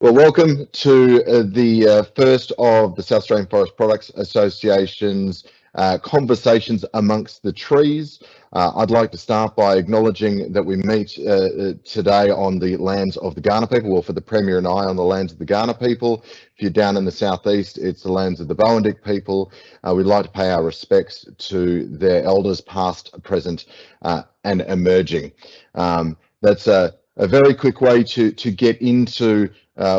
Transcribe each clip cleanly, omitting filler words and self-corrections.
Well, welcome to the first of the South Australian Forest Products Association's Conversations Amongst the Trees. I'd like to start by acknowledging that we meet today on the lands of the Kaurna people, well, for the Premier and I on the lands of the Kaurna people. If you're down in the southeast, it's the lands of the Boandik people. We'd like to pay our respects to their elders, past, present, and emerging. That's a very quick way to get into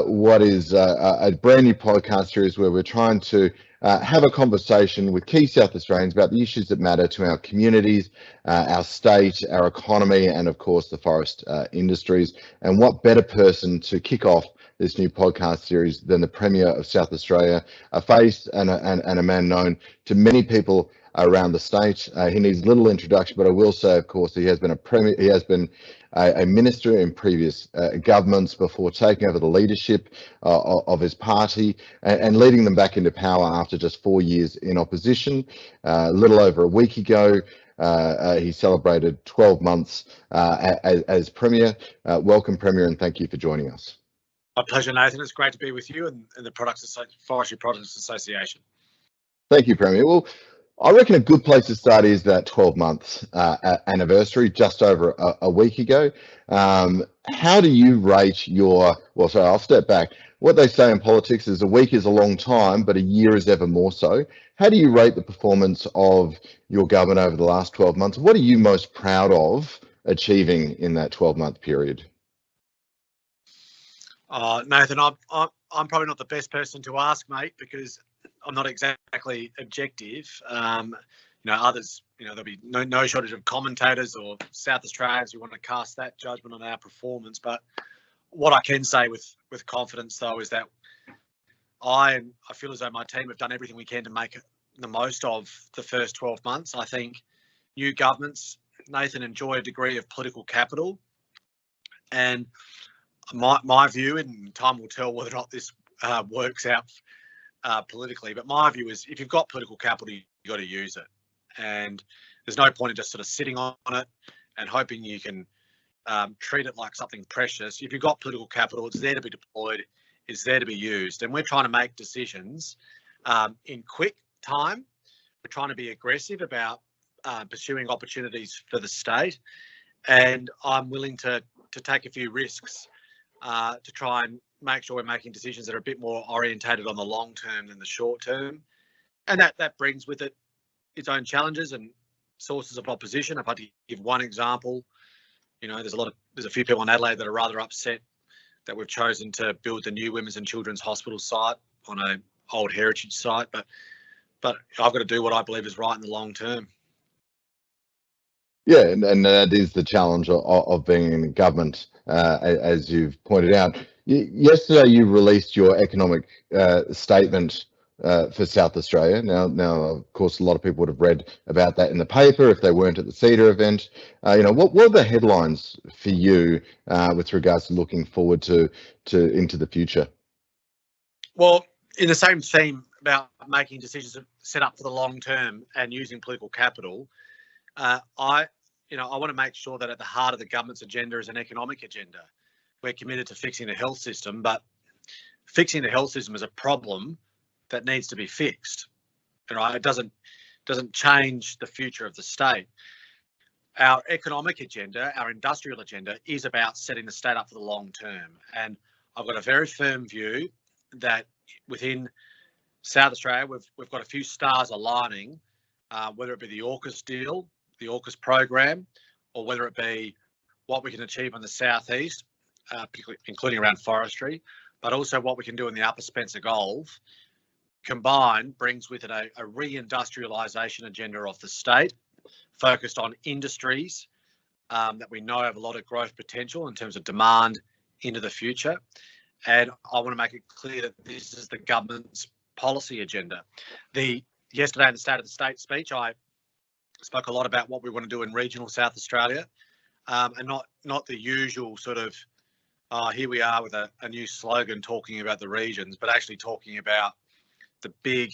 what is a brand new podcast series where we're trying to have a conversation with key South Australians about the issues that matter to our communities, our state, our economy, and of course the forest industries. And what better person to kick off this new podcast series than the Premier of South Australia, a face and a man known to many people around the state. He needs little introduction, but I will say, of course, he has been a premier. He has been a minister in previous governments before taking over the leadership of his party and leading them back into power after just 4 years in opposition. A little over a week ago, he celebrated 12 months as Premier. Welcome, Premier, and thank you for joining us. My pleasure, Nathan. It's great to be with you and the Forestry Products Association. Thank you, Premier. Well, I reckon a good place to start is that 12 months anniversary just over a week ago. How do you rate I'll step back. What they say in politics is a week is a long time, but a year is ever more so. How do you rate the performance of your government over the last 12 months? What are you most proud of achieving in that 12-month period? Nathan, I'm probably not the best person to ask, mate, because I'm not exactly objective. Others, there'll be no shortage of commentators or South Australians who want to cast that judgment on our performance. But what I can say with confidence, though, is that I feel as though my team have done everything we can to make the most of the first 12 months. I think new governments, Nathan, enjoy a degree of political capital. And my view, and time will tell whether or not this works out politically, but my view is if you've got political capital, you've got to use it. And there's no point in just sort of sitting on it and hoping you can treat it like something precious. If you've got political capital, it's there to be deployed, it's there to be used. And we're trying to make decisions in quick time. We're trying to be aggressive about pursuing opportunities for the state. And I'm willing to take a few risks to try and make sure we're making decisions that are a bit more orientated on the long term than the short term. And that brings with it its own challenges and sources of opposition. If I had to give one example, there's a few people in Adelaide that are rather upset that we've chosen to build the new Women's and Children's Hospital site on an old heritage site, but I've got to do what I believe is right in the long term. Yeah, and that is the challenge of being in government, as you've pointed out. Yesterday, you released your economic statement for South Australia. Now, of course, a lot of people would have read about that in the paper if they weren't at the CEDA event. What were the headlines for you with regards to looking forward to into the future? Well, in the same theme about making decisions set up for the long term and using political capital, I want to make sure that at the heart of the government's agenda is an economic agenda. We're committed to fixing the health system, but fixing the health system is a problem that needs to be fixed. It doesn't change the future of the state. Our economic agenda, our industrial agenda, is about setting the state up for the long term. And I've got a very firm view that within South Australia, we've got a few stars aligning, whether it be the AUKUS deal, the AUKUS program, or whether it be what we can achieve in the southeast, particularly including around forestry, but also what we can do in the Upper Spencer Gulf. Combined brings with it a reindustrialisation agenda of the state, focused on industries that we know have a lot of growth potential in terms of demand into the future. And I want to make it clear that this is the government's policy agenda. Yesterday in the State of the State speech, I spoke a lot about what we want to do in regional South Australia, and not the usual sort of, here we are with a new slogan talking about the regions, but actually talking about the big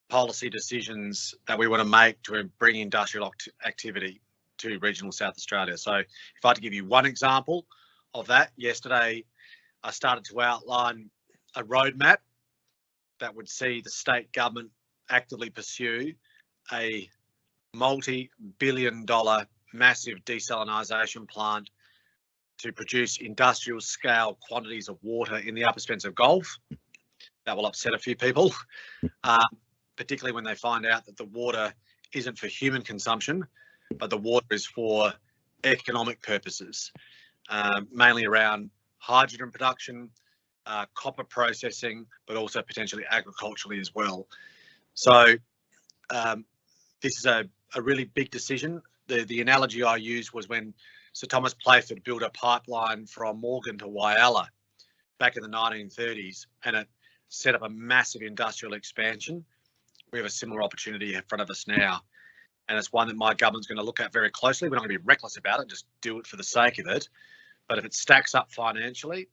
policy decisions that we want to make to bring industrial activity to regional South Australia. So if I had to give you one example of that, yesterday I started to outline a roadmap that would see the state government actively pursue a multi-billion-dollar massive desalinisation plant to produce industrial scale quantities of water in the Upper Spencer Gulf. That will upset a few people, particularly when they find out that the water isn't for human consumption, but the water is for economic purposes, mainly around hydrogen production, copper processing, but also potentially agriculturally as well. So this is a really big decision. The analogy I used was when Sir Thomas Playford built a pipeline from Morgan to Whyalla back in the 1930s, and it set up a massive industrial expansion. We have a similar opportunity in front of us now, and it's one that my government's going to look at very closely. We're not going to be reckless about it, just do it for the sake of it. But if it stacks up financially,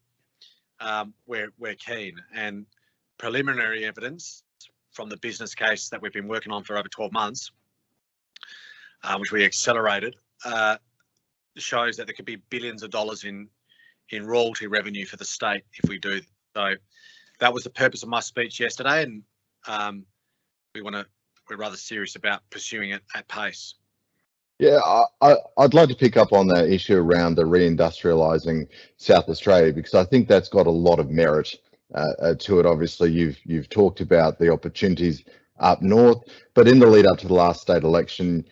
we're keen. And preliminary evidence from the business case that we've been working on for over 12 months, which we accelerated, shows that there could be billions of dollars in royalty revenue for the state if we do. So that was the purpose of my speech yesterday, and we're rather serious about pursuing it at pace. Yeah, I'd like to pick up on that issue around the reindustrialising South Australia, because I think that's got a lot of merit to it. Obviously, you've talked about the opportunities up north, but in the lead up to the last state election,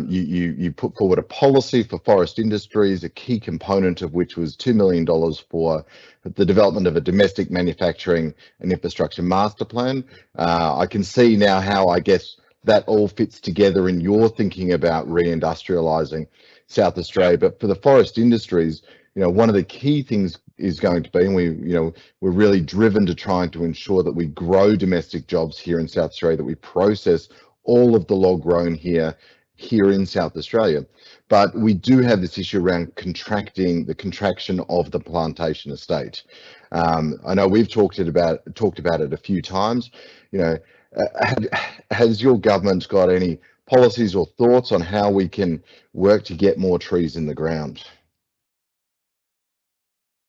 you put forward a policy for forest industries, a key component of which was $2 million for the development of a domestic manufacturing and infrastructure master plan. I can see now how, I guess, that all fits together in your thinking about reindustrialising South Australia. But for the forest industries, one of the key things is going to be, and we're really driven to trying to ensure that we grow domestic jobs here in South Australia, that we process all of the log grown here in South Australia. But we do have this issue around the contraction of the plantation estate. I know we've talked about it a few times. Has your government got any policies or thoughts on how we can work to get more trees in the ground?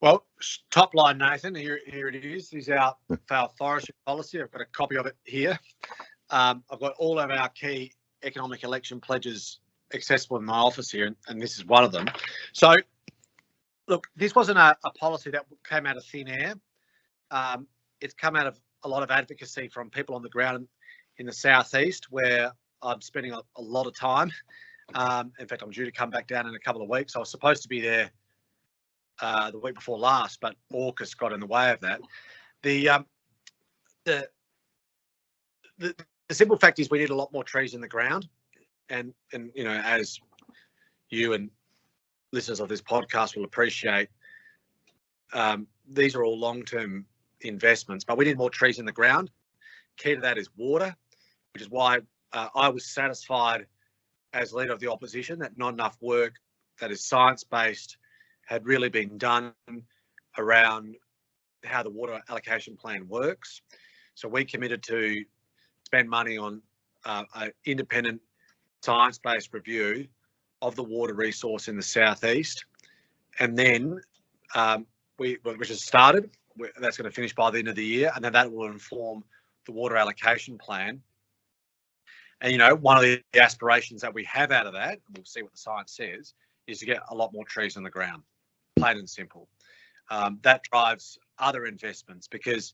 Well, top line, Nathan, here it is. This is our forestry policy. I've got a copy of it here. I've got all of our key economic election pledges accessible in my office here, and this is one of them. So, look, this wasn't a policy that came out of thin air. It's come out of a lot of advocacy from people on the ground in the southeast, where I'm spending a lot of time. In fact, I'm due to come back down in a couple of weeks. I was supposed to be there the week before last, but AUKUS got in the way of that. The simple fact is we need a lot more trees in the ground, and as you and listeners of this podcast will appreciate, these are all long-term investments, but we need more trees in the ground. Key to that is water, which is why I was satisfied as leader of the opposition that not enough work that is science-based had really been done around how the water allocation plan works. So we committed to spend money on an independent science-based review of the water resource in the southeast, and then which has started. That's going to finish by the end of the year, and then that will inform the water allocation plan. And one of the aspirations that we have out of that, we'll see what the science says, is to get a lot more trees in the ground, plain and simple. That drives other investments, because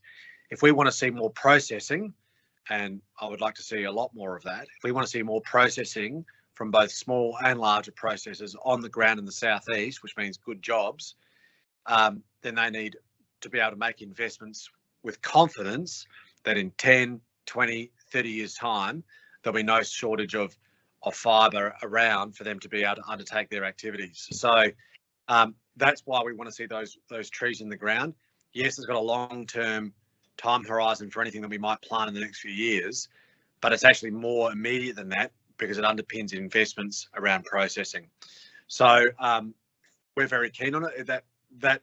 if we want to see more processing, and I would like to see a lot more of that, if we want to see more processing from both small and larger processors on the ground in the southeast, which means good jobs, then they need to be able to make investments with confidence that in 10, 20, 30 years' time, there'll be no shortage of fibre around for them to be able to undertake their activities. So that's why we want to see those trees in the ground. Yes, it's got a long-term time horizon for anything that we might plant in the next few years, but it's actually more immediate than that, because it underpins investments around processing. So we're very keen on it. That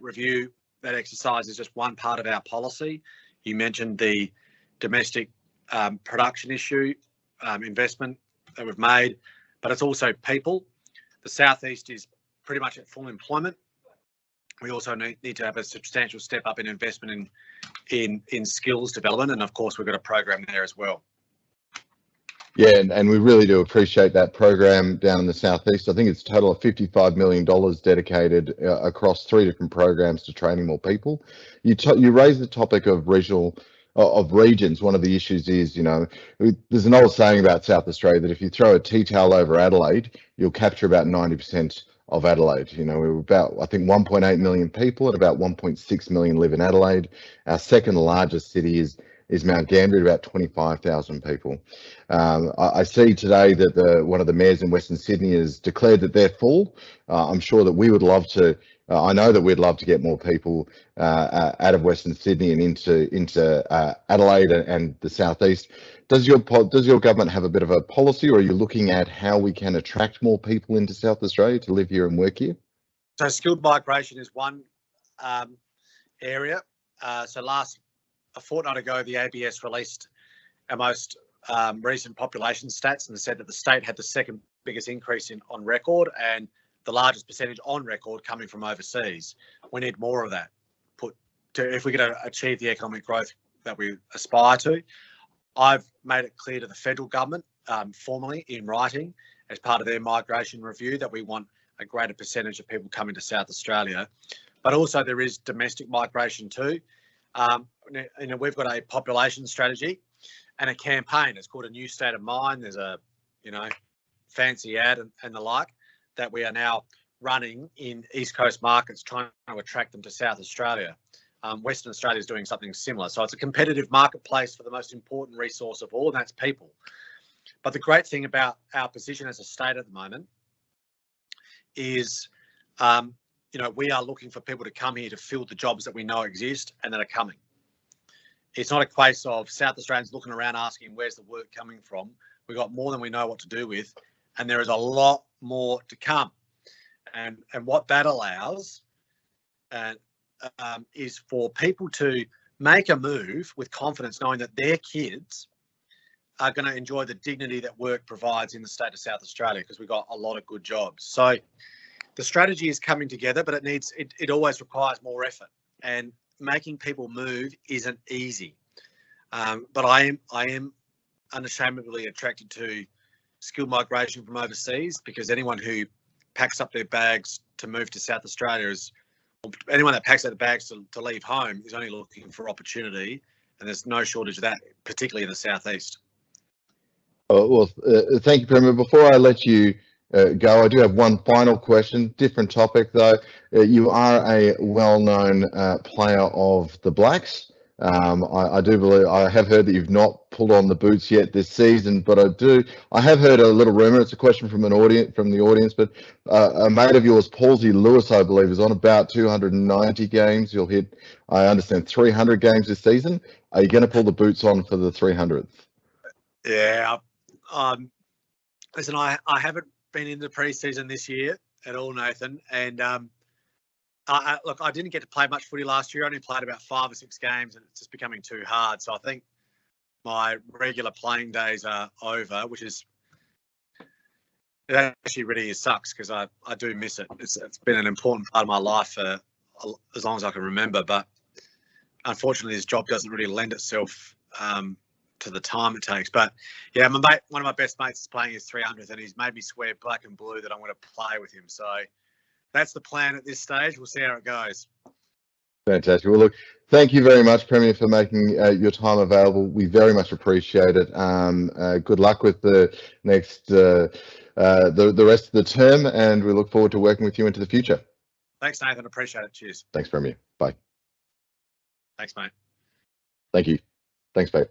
review, that exercise is just one part of our policy. You mentioned the domestic production issue, investment that we've made, but it's also people. The southeast is pretty much at full employment. we also need to have a substantial step up in investment in skills development, and of course we've got a program there as well. Yeah, and we really do appreciate that program down in the southeast. I think it's a total of $55 million dedicated across 3 different programs to training more people. You raised the topic of regions. One of the issues is, there's an old saying about South Australia that if you throw a tea towel over Adelaide, you'll capture about 90% of Adelaide. We're about, I think, 1.8 million people, and about 1.6 million live in Adelaide. Our second largest city is Mount Gambier, about 25,000 people. I see today that one of the mayors in Western Sydney has declared that they're full. I'm sure that we would love to. I know that we'd love to get more people out of Western Sydney and into Adelaide and the southeast. Does your government have a bit of a policy, or are you looking at how we can attract more people into South Australia to live here and work here? So skilled migration is one area. A fortnight ago, the ABS released our most recent population stats and said that the state had the second biggest increase on record and the largest percentage on record coming from overseas. We need more of that if we're going to achieve the economic growth that we aspire to. I've made it clear to the federal government formally in writing as part of their migration review that we want a greater percentage of people coming to South Australia. But also there is domestic migration too. We've got a population strategy and a campaign. It's called A New State of Mind. There's a, fancy ad and the like that we are now running in East Coast markets, trying to attract them to South Australia. Western Australia is doing something similar. So it's a competitive marketplace for the most important resource of all, and that's people. But the great thing about our position as a state at the moment is, we are looking for people to come here to fill the jobs that we know exist and that are coming. It's not a case of South Australians looking around asking where's the work coming from. We've got more than we know what to do with, and there is a lot more to come. And what that allows is for people to make a move with confidence, knowing that their kids are going to enjoy the dignity that work provides in the state of South Australia, because we've got a lot of good jobs. So the strategy is coming together, but it always requires more effort, and making people move isn't easy. But I am unashamedly attracted to skilled migration from overseas, because anyone who packs up their bags to move to South Australia anyone that packs up the bags to leave home is only looking for opportunity, and there's no shortage of that, particularly in the southeast. Thank you, Premier. Before I let you go, I do have one final question, different topic though. You are a well-known player of the Blacks. I do believe, I have heard that you've not pulled on the boots yet this season, but I have heard a little rumour. It's a question from the audience, but a mate of yours, Palsy Lewis, I believe, is on about 290 games. You'll hit, I understand, 300 games this season. Are you going to pull the boots on for the 300th? Yeah. Listen, I haven't been in the pre-season this year at all, Nathan, and look, I didn't get to play much footy last year. I only played about 5 or 6 games, and it's just becoming too hard. So I think my regular playing days are over, which is, it actually really sucks, because I do miss it. It's been an important part of my life for as long as I can remember. But unfortunately, this job doesn't really lend itself to the time it takes. But yeah, one of my best mates is playing his 300th, and he's made me swear black and blue that I'm going to play with him. So that's the plan at this stage. We'll see how it goes. Fantastic. Well, look, thank you very much, Premier, for making your time available. We very much appreciate it. Good luck with the next, the rest of the term, and we look forward to working with you into the future. Thanks, Nathan. Appreciate it. Cheers. Thanks, Premier. Bye. Thanks, mate. Thank you. Thanks, mate.